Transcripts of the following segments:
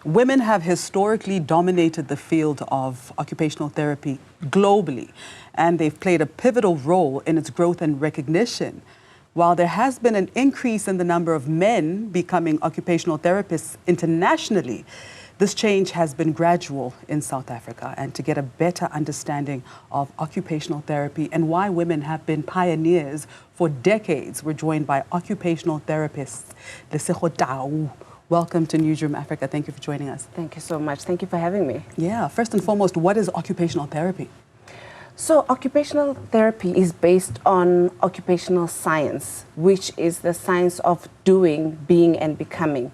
Women have historically dominated the field of occupational therapy globally, and they've played a pivotal role in its growth and recognition. While there has been an increase in the number of men becoming occupational therapists internationally, this change has been gradual in South Africa. And to get a better understanding of occupational therapy and why women have been pioneers for decades, we're joined by occupational therapist Lesego Tau. Welcome to Newzroom Afrika. Thank you for joining us. Thank you so much. Thank you for having me. Yeah, first and foremost, what is occupational therapy? So occupational therapy is based on occupational science, which is the science of doing, being, and becoming.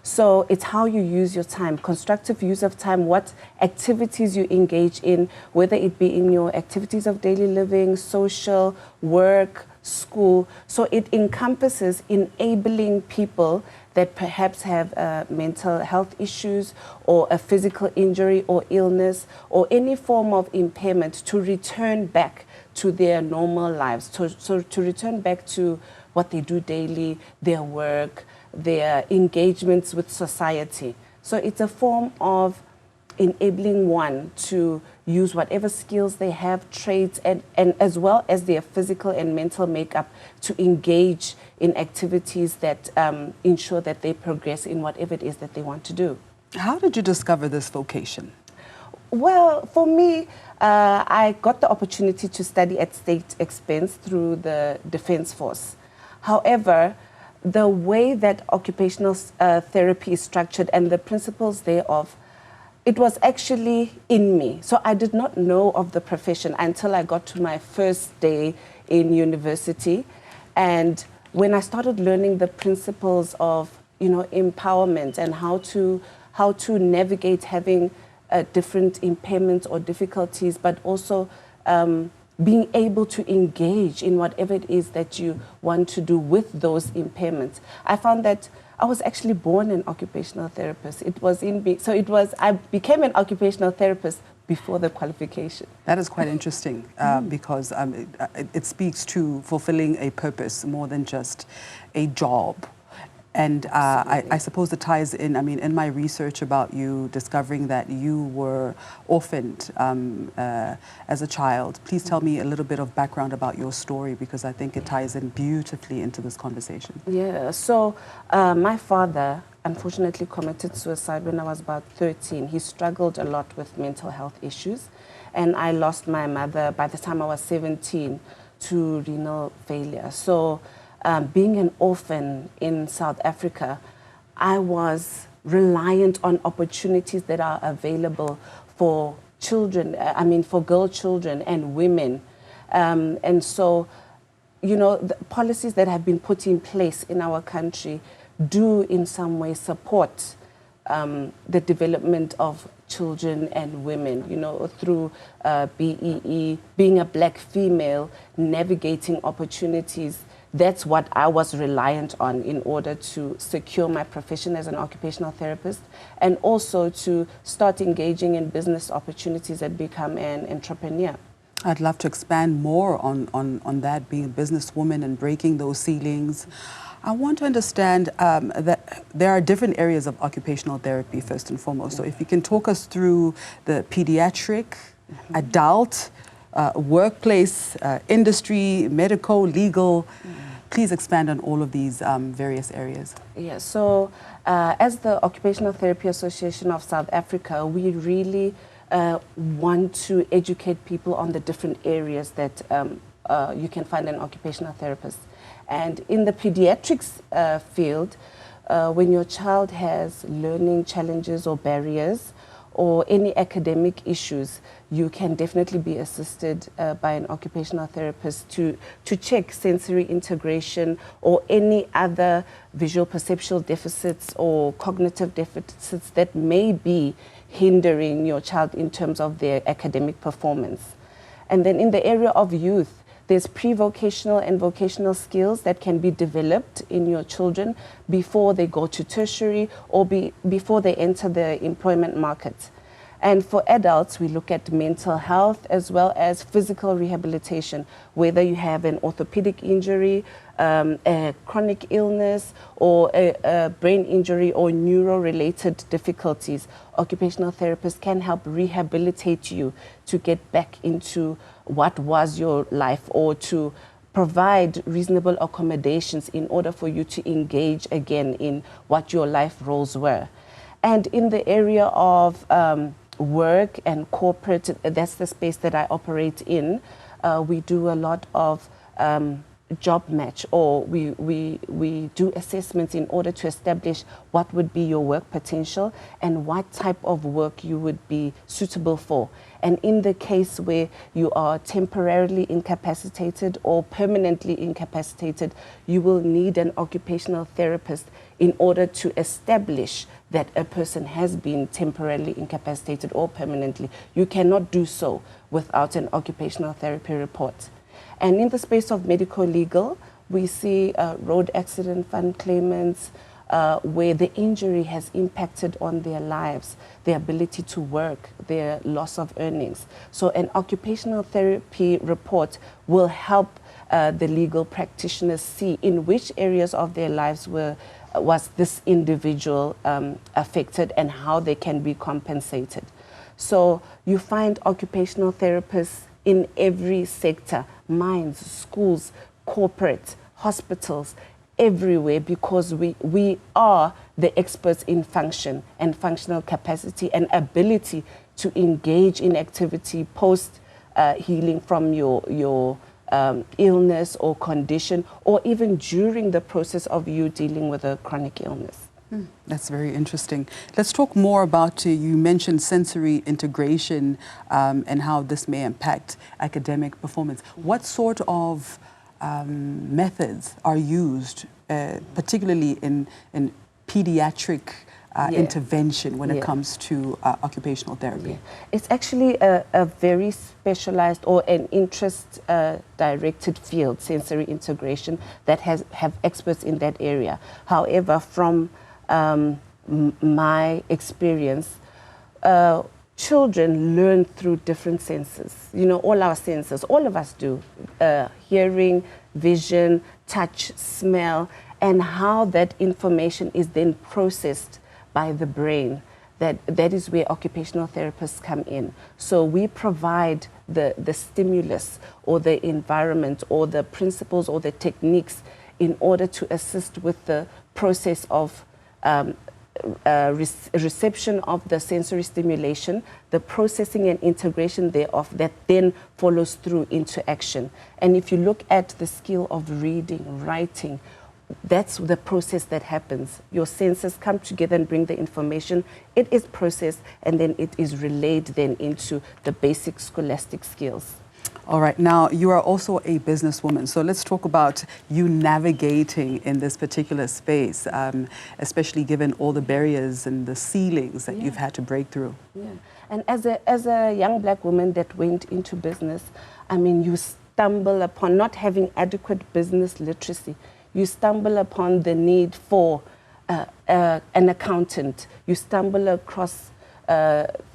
So it's how you use your time, constructive use of time, what activities you engage in, whether it be in your activities of daily living, social, work, school. So it encompasses enabling people that perhaps have mental health issues or a physical injury or illness or any form of impairment to return back to their normal lives, so to return back to what they do daily, their work, their engagements with society. So it's a form of enabling one to use whatever skills they have, traits, and as well as their physical and mental makeup to engage in activities that ensure that they progress in whatever it is that they want to do. How did you discover this vocation? Well, for me, I got the opportunity to study at state expense through the Defense Force. However, the way that occupational therapy is structured and the principles thereof, it was actually in me. So I did not know of the profession until I got to my first day in university. And when I started learning the principles of, empowerment and how to navigate having different impairments or difficulties, but also being able to engage in whatever it is that you want to do with those impairments, I found that I was actually born an occupational therapist. It was in me. So I became an occupational therapist before the qualification. That is quite interesting because it speaks to fulfilling a purpose more than just a job. And I suppose it ties in, in my research about you, discovering that you were orphaned as a child. Please tell me a little bit of background about your story, because I think it ties in beautifully into this conversation. Yeah, so my father unfortunately committed suicide when I was about 13. He struggled a lot with mental health issues. And I lost my mother by the time I was 17 to renal failure. So being an orphan in South Africa, I was reliant on opportunities that are available for children, for girl children and women. And so, the policies that have been put in place in our country do in some way support the development of children and women, through BEE, being a black female, navigating opportunities. That's what I was reliant on in order to secure my profession as an occupational therapist, and also to start engaging in business opportunities and become an entrepreneur. I'd love to expand more on that, being a businesswoman and breaking those ceilings. I want to understand that there are different areas of occupational therapy, first and foremost. So if you can talk us through the pediatric, adult, workplace, industry, medical, legal. Please expand on all of these various areas. Yeah, so as the Occupational Therapy Association of South Africa, we really want to educate people on the different areas that you can find an occupational therapist. And in the pediatrics field, when your child has learning challenges or barriers, or any academic issues, you can definitely be assisted by an occupational therapist to check sensory integration or any other visual perceptual deficits or cognitive deficits that may be hindering your child in terms of their academic performance. And then in the area of youth, there's pre-vocational and vocational skills that can be developed in your children before they go to tertiary or before they enter the employment market. And for adults, we look at mental health as well as physical rehabilitation, whether you have an orthopedic injury, a chronic illness or a brain injury or neuro-related difficulties, occupational therapists can help rehabilitate you to get back into what was your life, or to provide reasonable accommodations in order for you to engage again in what your life roles were. And in the area of work and corporate, that's the space that I operate in. We do a lot of job match, or we do assessments in order to establish what would be your work potential and what type of work you would be suitable for. And in the case where you are temporarily incapacitated or permanently incapacitated, you will need an occupational therapist in order to establish that a person has been temporarily incapacitated or permanently. You cannot do so without an occupational therapy report. And in the space of medical legal, we see road accident fund claimants where the injury has impacted on their lives, their ability to work, their loss of earnings. So an occupational therapy report will help the legal practitioners see in which areas of their lives was this individual affected and how they can be compensated. So you find occupational therapists in every sector, mines, schools, corporate, hospitals, everywhere, because we are the experts in function and functional capacity and ability to engage in activity post healing from your illness or condition, or even during the process of you dealing with a chronic illness. That's very interesting. Let's talk more about, you mentioned sensory integration and how this may impact academic performance. What sort of methods are used, particularly in pediatric intervention when it comes to occupational therapy? It's actually a very specialized or an interest-directed field, sensory integration, that have experts in that area. However, from my experience, children learn through different senses. You know, all our senses, all of us do. Hearing, vision, touch, smell, and how that information is then processed by the brain. That is where occupational therapists come in. So we provide the stimulus or the environment or the principles or the techniques in order to assist with the process of reception of the sensory stimulation, the processing and integration thereof, that then follows through into action. And if you look at the skill of reading, writing, that's the process that happens. Your senses come together and bring the information. It is processed, and then it is relayed then into the basic scholastic skills. All right, now you are also a businesswoman, so let's talk about you navigating in this particular space, especially given all the barriers and the ceilings that you've had to break through. Yeah, and as a young black woman that went into business, I mean, you stumble upon not having adequate business literacy. You stumble upon the need for an accountant. You stumble across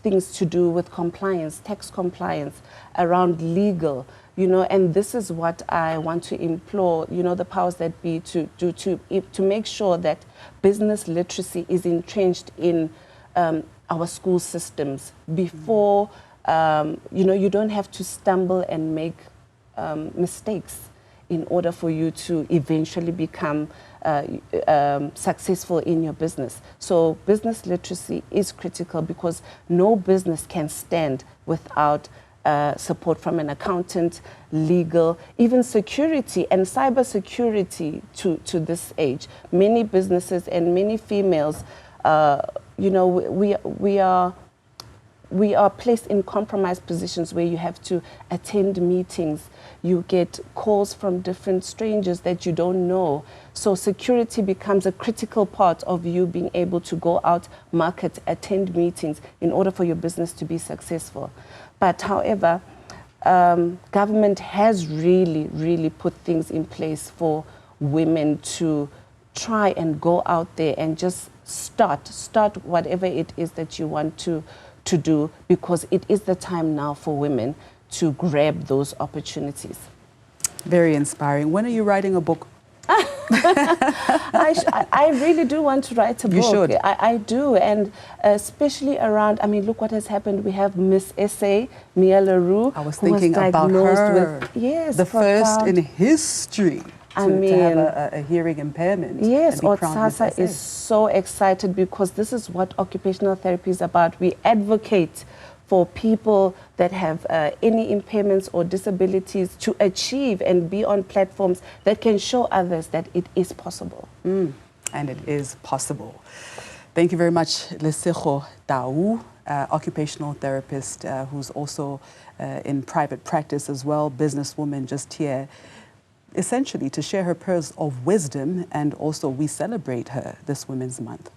things to do with compliance, tax compliance, around legal, you know, and this is what I want to implore, you know, the powers that be to make sure that business literacy is entrenched in our school systems before, you know, you don't have to stumble and make mistakes in order for you to eventually become successful in your business. So business literacy is critical, because no business can stand without support from an accountant, legal, even security and cyber security to this age. Many businesses and many females, you know, we are placed in compromised positions where you have to attend meetings. You get calls from different strangers that you don't know. So security becomes a critical part of you being able to go out, market, attend meetings in order for your business to be successful. But however, government has really put things in place for women to try and go out there and just start whatever it is that you want to do, because it is the time now for women to grab those opportunities. Very inspiring. When are you writing a book? I really do want to write a book. You should. I do, and especially around, I mean, look what has happened. We have Miss SA, Mia LaRue, I was who thinking was about diagnosed her. with, yes, the first profound. in history to have a hearing impairment. Yes, and be crowned Miss Otsasa SA. is so excited because this is what occupational therapy is about. We advocate for people that have any impairments or disabilities to achieve and be on platforms that can show others that it is possible. And it is possible. Thank you very much, Lesego Tau, occupational therapist who's also in private practice as well, businesswoman, just here essentially to share her pearls of wisdom, and also we celebrate her this Women's Month.